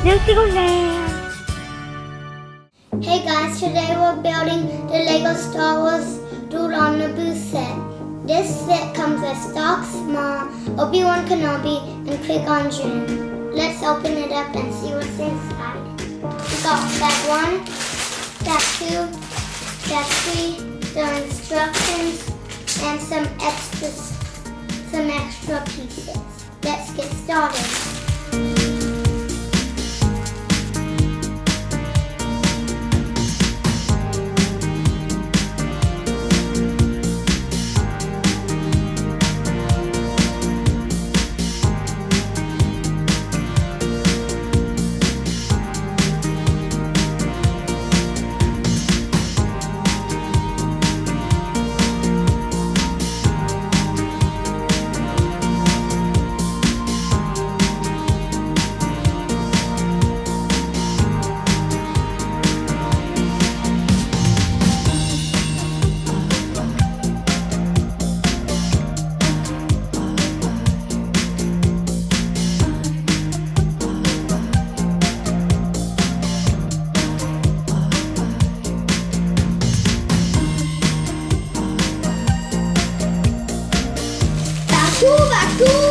Lucio Land. Hey guys, today we're building the Lego Star Wars Duel on Naboo set. This set comes with Darth Maul, Obi-Wan Kenobi, and Qui-Gon Jinn. Let's open it up and see what's inside. We got bag 1, bag 2, bag 3, the instructions, and some extra pieces. Let's get started. Baku!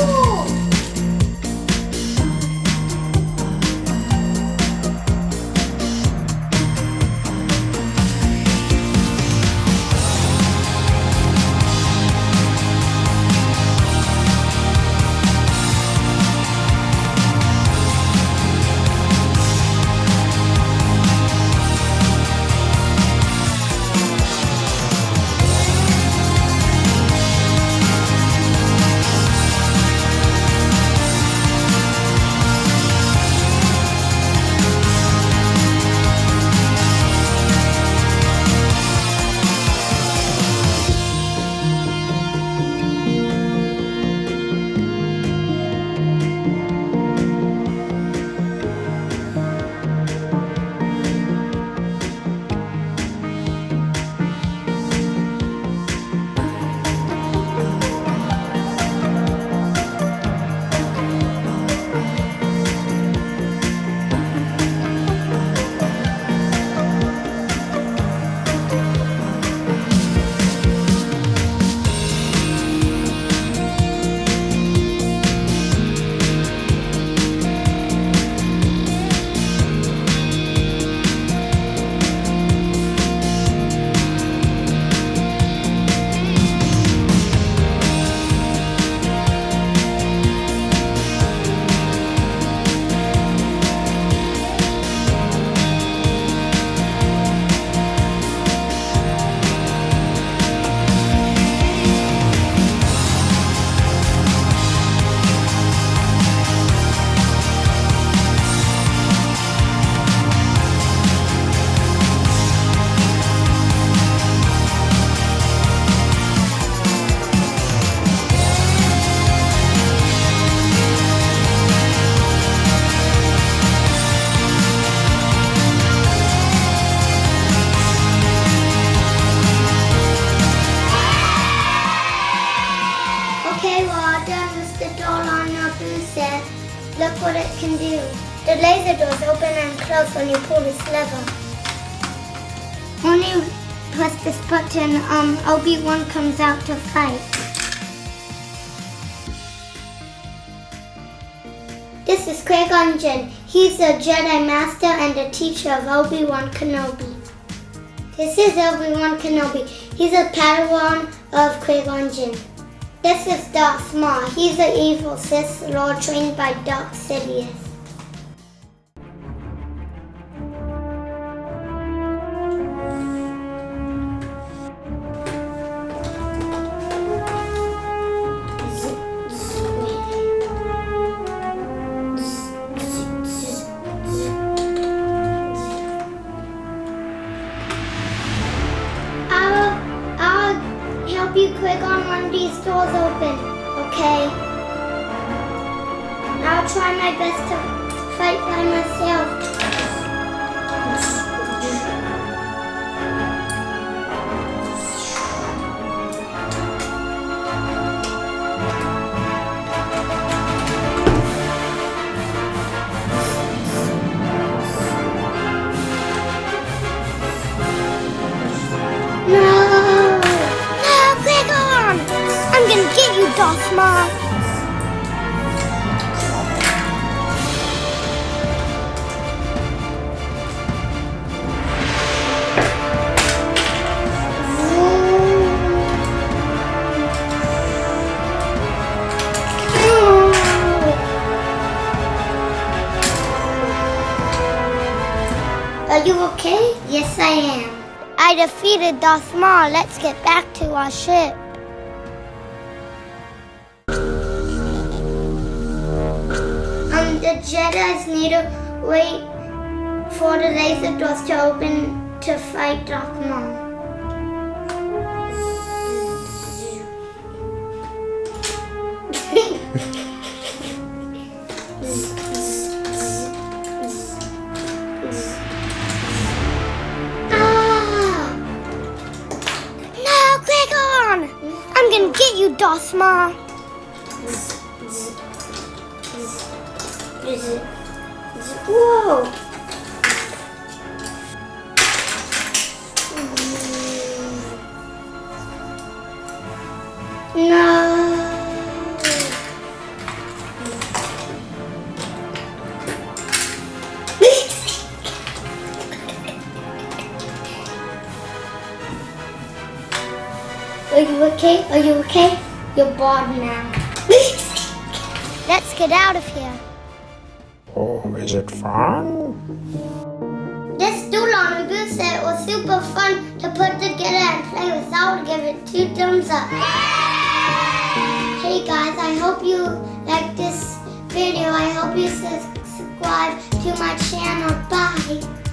Look what it can do. The laser doors open and close when you pull this lever. When you press this button, Obi-Wan comes out to fight. This is Qui-Gon Jinn. He's the Jedi Master and the teacher of Obi-Wan Kenobi. This is Obi-Wan Kenobi. He's a Padawan of Qui-Gon Jinn. This is Darth Maul. He's an evil Sith Lord trained by Darth Sidious. I'll help you click on one of these doors open, okay? I'll try my best to fight by myself. are you okay? Yes, I am. I defeated Darth Maul. Let's get back to our ship. The Jedis need to wait for the laser doors to open to fight Darth Maul. No, Qui-Gon! I'm gonna get you, Darth Maul. Whoa! No! Are you okay? Are you okay? You're bored now. Let's get out of here. Oh, is it fun? This Duel on Naboo set was super fun to put together and play with. I would give it 2 thumbs up. Hey guys, I hope you like this video. I hope you subscribe to my channel. Bye.